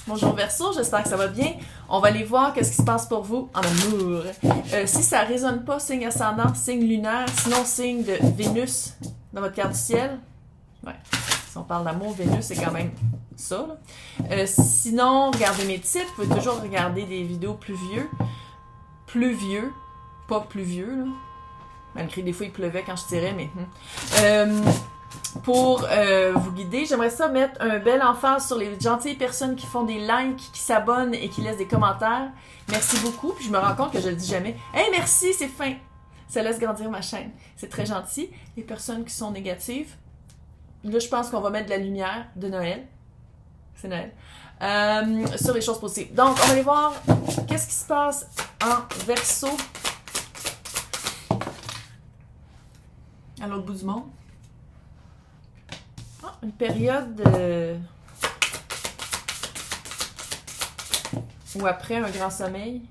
Bonjour Verseau, j'espère que ça va bien. On va aller voir qu'est-ce qui se passe pour vous en amour. Si ça résonne pas, signe ascendant, signe lunaire, sinon signe de Vénus dans votre carte du ciel. Ouais. Si on parle d'amour, Vénus, c'est quand même ça. Sinon, regardez mes titres. Vous pouvez toujours regarder des vidéos plus vieux. Plus vieux. Pas plus vieux, là. Malgré des fois, il pleuvait quand je tirais, mais... Pour vous guider, j'aimerais ça mettre un bel emphase sur les gentilles personnes qui font des likes, qui s'abonnent et qui laissent des commentaires. Merci beaucoup. Puis je me rends compte que je le dis jamais. Hey, merci, c'est fin. Ça laisse grandir ma chaîne. C'est très gentil. Les personnes qui sont négatives, là, je pense qu'on va mettre de la lumière de Noël. C'est Noël. Sur les choses positives. Donc, on va aller voir qu'est-ce qui se passe en Verseau à l'autre bout du monde. Une période ou après un grand sommeil.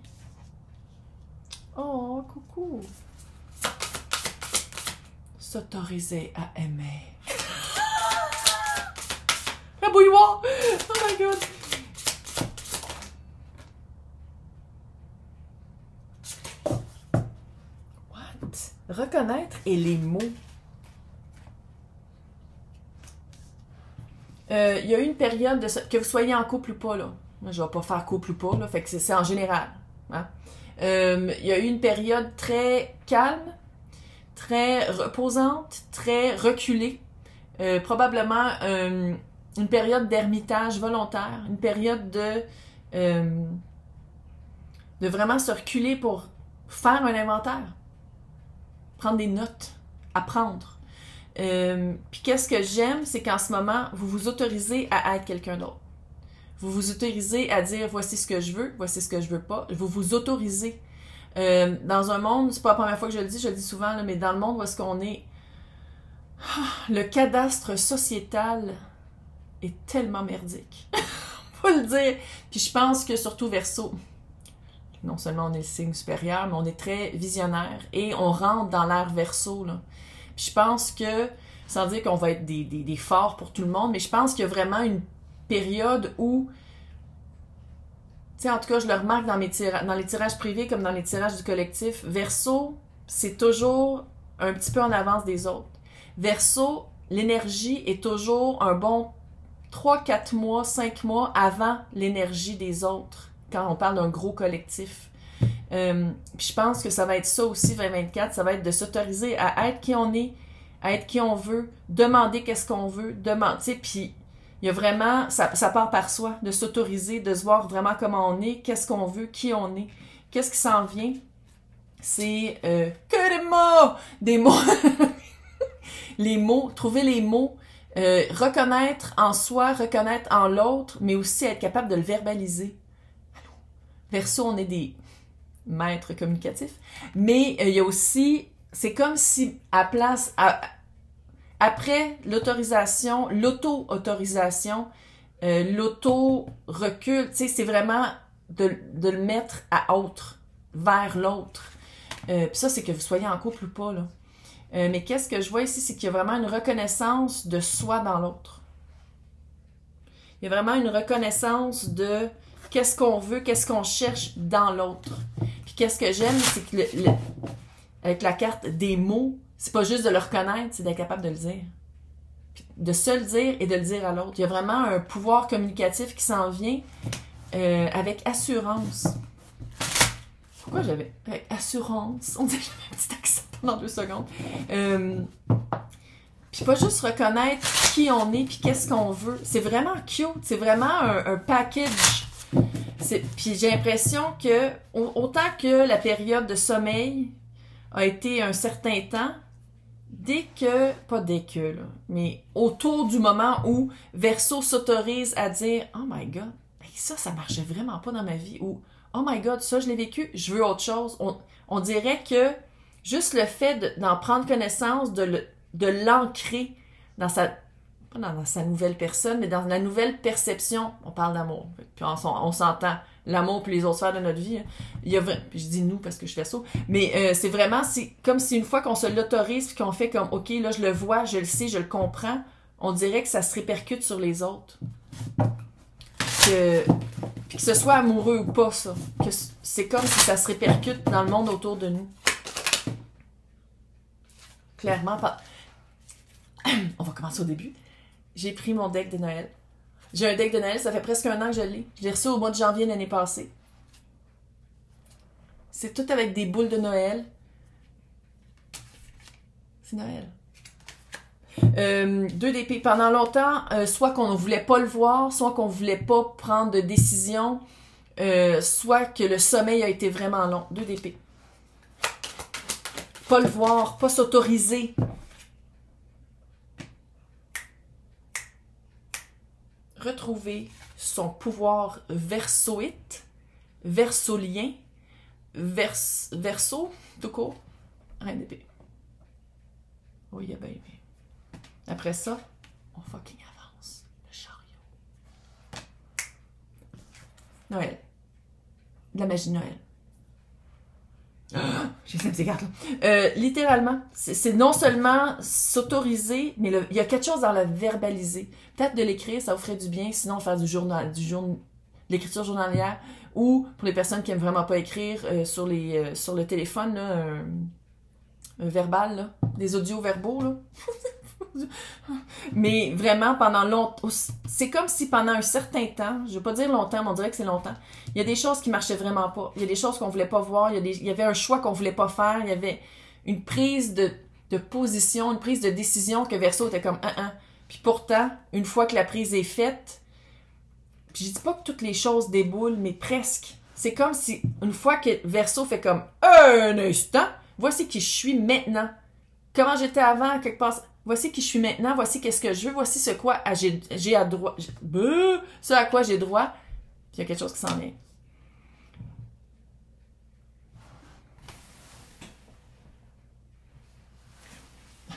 Oh, coucou! S'autoriser à aimer. La bouilloire! Oh my god! What? Reconnaître et les mots. Il y a eu une période, que vous soyez en couple ou pas, là. Moi, je vais pas faire couple ou pas, là, fait que c'est en général. Hein? Il y a eu une période très calme, très reposante, très reculée. Probablement une période d'ermitage volontaire, une période de vraiment se reculer pour faire un inventaire, prendre des notes, apprendre. Puis qu'est-ce que j'aime, c'est qu'en ce moment, vous vous autorisez à être quelqu'un d'autre. Vous vous autorisez à dire voici ce que je veux, voici ce que je veux pas. Vous vous autorisez. Dans un monde, c'est pas la première fois que je le dis souvent, là, mais dans le monde où est-ce qu'on est, le cadastre sociétal est tellement merdique. Faut le dire. Puis je pense que surtout Verseau, non seulement on est le signe supérieur, mais on est très visionnaire et on rentre dans l'ère Verseau, là. Puis je pense que, sans dire qu'on va être des forts pour tout le monde, mais je pense qu'il y a vraiment une période où, tu sais, en tout cas, je le remarque dans les tirages privés comme dans les tirages du collectif, Verseau, c'est toujours un petit peu en avance des autres. Verseau, l'énergie est toujours un bon 3, 4 mois, 5 mois avant l'énergie des autres, quand on parle d'un gros collectif. Puis je pense que ça va être ça aussi 2024, ça va être de s'autoriser à être qui on est, à être qui on veut, demander qu'est-ce qu'on veut, demander, puis il y a vraiment, ça part par soi, de s'autoriser, de se voir vraiment comment on est, qu'est-ce qu'on veut, qui on est, qu'est-ce qui s'en vient, c'est que des mots, les mots, trouver les mots, reconnaître en soi, reconnaître en l'autre, mais aussi être capable de le verbaliser. Verseau, on est des maître communicatif, mais il y a aussi, c'est comme si après l'autorisation, l'auto-autorisation, l'auto-recul, tu sais, c'est vraiment de le mettre à autre, vers l'autre. Puis ça, c'est que vous soyez en couple ou pas, là. Mais qu'est-ce que je vois ici, c'est qu'il y a vraiment une reconnaissance de soi dans l'autre. Il y a vraiment une reconnaissance de qu'est-ce qu'on veut, qu'est-ce qu'on cherche dans l'autre. Puis qu'est-ce que j'aime, c'est que avec la carte des mots, c'est pas juste de le reconnaître, c'est d'être capable de le dire. Puis de se le dire et de le dire à l'autre. Il y a vraiment un pouvoir communicatif qui s'en vient avec assurance. Pourquoi j'avais... Avec assurance. On dirait que j'avais un petit accent pendant 2 secondes. Puis pas juste reconnaître qui on est puis qu'est-ce qu'on veut. C'est vraiment cute. C'est vraiment un package. Puis j'ai l'impression que, autant que la période de sommeil a été un certain temps, là, mais autour du moment où Verseau s'autorise à dire « Oh my God, ça marchait vraiment pas dans ma vie » ou « Oh my God, ça je l'ai vécu, je veux autre chose ». On dirait que juste le fait d'en prendre connaissance, de l'ancrer dans pas dans sa nouvelle personne, mais dans la nouvelle perception. On parle d'amour. Puis on s'entend. L'amour puis les autres sphères de notre vie. Hein. Il y a je dis nous parce que je fais ça. Mais c'est vraiment, c'est comme si une fois qu'on se l'autorise puis qu'on fait comme, OK, là, je le vois, je le sais, je le comprends, on dirait que ça se répercute sur les autres. Que Puis que ce soit amoureux ou pas, ça. Que c'est comme si ça se répercute dans le monde autour de nous. Clairement, pas. On va commencer au début. J'ai pris mon deck de Noël. J'ai un deck de Noël, ça fait presque 1 an que je l'ai. Je l'ai reçu au mois de janvier l'année passée. C'est tout avec des boules de Noël. C'est Noël. 2 d'épée. Pendant longtemps, soit qu'on ne voulait pas le voir, soit qu'on ne voulait pas prendre de décision, soit que le sommeil a été vraiment long. 2 d'épée. Pas le voir, pas s'autoriser. Retrouver son pouvoir versoïte, versolien, verso, tout court. Reine d'épée. Oui, il y a bien. Après ça, on fucking avance. Le chariot. Noël. De la magie de Noël. J'ai fait ces cartes-là. Littéralement, c'est non seulement s'autoriser, mais il y a quelque chose dans le verbaliser. Peut-être de l'écrire, ça vous ferait du bien, sinon faire l'écriture journalière, ou pour les personnes qui aiment vraiment pas écrire, sur le téléphone, là, un verbal, là, des audios verbaux, là. Mais vraiment, pendant longtemps, c'est comme si pendant un certain temps, je veux pas dire longtemps, mais on dirait que c'est longtemps, il y a des choses qui marchaient vraiment pas. Il y a des choses qu'on voulait pas voir, il y avait un choix qu'on voulait pas faire, il y avait une prise de position, une prise de décision que Verseau était comme « Puis pourtant, une fois que la prise est faite, puis je dis pas que toutes les choses déboulent, mais presque. C'est comme si, une fois que Verseau fait comme « Un instant, voici qui je suis maintenant. Comment j'étais avant, quelque part... » Voici qui je suis maintenant, voici qu'est-ce que je veux, voici ce quoi j'ai à droit, ce à quoi j'ai droit, puis il y a quelque chose qui s'en vient.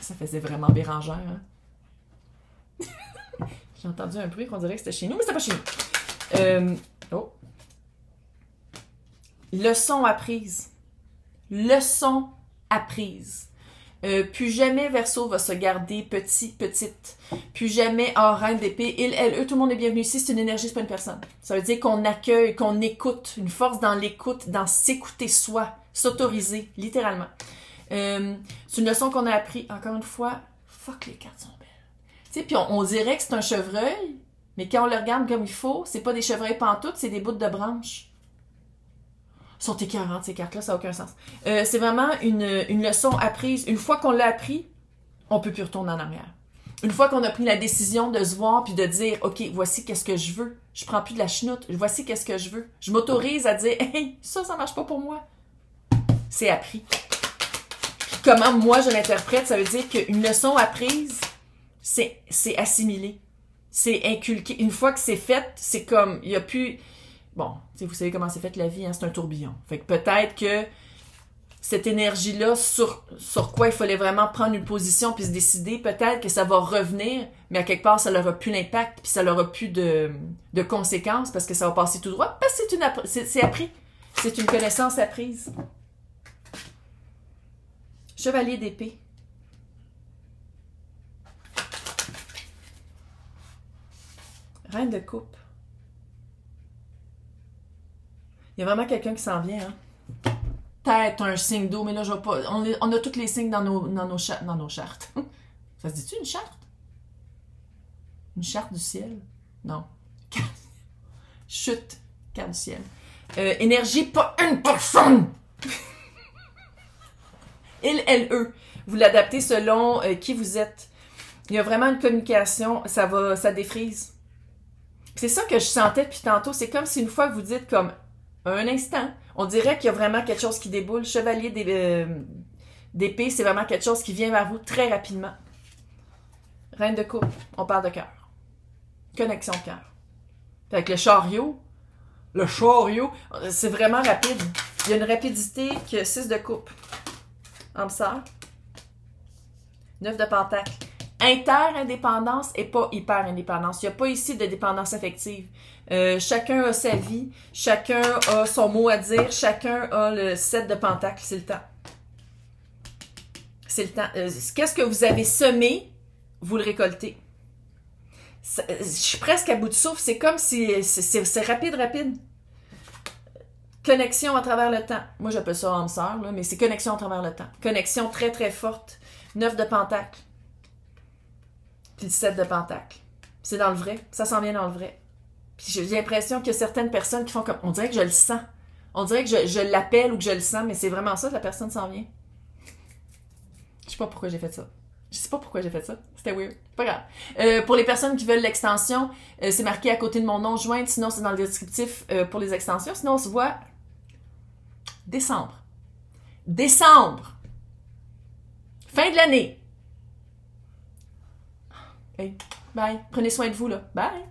Ça faisait vraiment bérangère, hein? J'ai entendu un bruit qu'on dirait que c'était chez nous, mais c'était pas chez nous. Leçon apprise. Leçon apprise. Plus jamais Verseau va se garder petite. Plus jamais, reine d'épée, il, elle, eux, tout le monde est bienvenu ici, c'est une énergie, c'est pas une personne. Ça veut dire qu'on accueille, qu'on écoute, une force dans l'écoute, dans s'écouter soi, s'autoriser, littéralement. C'est une leçon qu'on a appris, encore une fois, fuck, les cartes sont belles. Tu sais, puis on dirait que c'est un chevreuil, mais quand on le regarde comme il faut, c'est pas des chevreuils pantoutes, c'est des bouts de branches. Sont écœurantes, ces cartes-là, ça n'a aucun sens. C'est vraiment une leçon apprise. Une fois qu'on l'a appris, on peut plus retourner en arrière. Une fois qu'on a pris la décision de se voir puis de dire « Ok, voici qu'est-ce que je veux. Je prends plus de la chenoute. Voici qu'est-ce que je veux. » Je m'autorise à dire « Hey, ça marche pas pour moi. » C'est appris. Puis comment moi je l'interprète, ça veut dire qu'une leçon apprise, c'est assimilé. C'est inculqué. Une fois que c'est fait, c'est comme, il n'y a plus... Bon, vous savez comment c'est fait la vie, hein, c'est un tourbillon. Fait que peut-être que cette énergie-là, sur quoi il fallait vraiment prendre une position puis se décider, peut-être que ça va revenir, mais à quelque part, ça n'aura plus l'impact puis ça n'aura plus de conséquences parce que ça va passer tout droit parce que c'est appris. C'est une connaissance apprise. Chevalier d'épée. Reine de coupe. Il y a vraiment quelqu'un qui s'en vient, hein. Peut-être un signe d'eau, mais là, je vais pas... On a tous les signes dans nos chartes. Ça se dit-tu, une charte? Une charte du ciel? Non. Chute. Carte du ciel. Énergie, pas une personne! Il, elle, eux. Vous l'adaptez selon qui vous êtes. Il y a vraiment une communication, ça défrise. C'est ça que je sentais depuis tantôt. C'est comme si une fois que vous dites comme un instant, on dirait qu'il y a vraiment quelque chose qui déboule. Chevalier d'épée, c'est vraiment quelque chose qui vient vers vous très rapidement. Reine de coupe, on parle de cœur. Connexion de cœur. Avec le chariot, c'est vraiment rapide. Il y a une rapidité que 6 de coupe. Âme sœur. 9 de pentacle. Inter-indépendance et pas hyper-indépendance. Il n'y a pas ici de dépendance affective. Chacun a sa vie, chacun a son mot à dire, chacun a le 7 de pentacle, c'est le temps. C'est le temps. Qu'est-ce que vous avez semé, vous le récoltez. Je suis presque à bout de souffle. C'est comme si... C'est rapide, rapide. Connexion à travers le temps. Moi, j'appelle ça âme sœur, là, mais c'est connexion à travers le temps. Connexion très, très forte. 9 de pentacle. Puis le 7 de pentacle. C'est dans le vrai. Ça s'en vient dans le vrai. Puis j'ai l'impression qu'il y a certaines personnes qui font comme... On dirait que je le sens. On dirait que je l'appelle ou que je le sens, mais c'est vraiment ça, la personne s'en vient. Je sais pas pourquoi j'ai fait ça. Je sais pas pourquoi j'ai fait ça. C'était weird. Pas grave. Pour les personnes qui veulent l'extension, c'est marqué à côté de mon nom jointe. Sinon, c'est dans le descriptif pour les extensions. Sinon, on se voit décembre. Décembre! Fin de l'année! Hey, bye. Prenez soin de vous, là. Bye!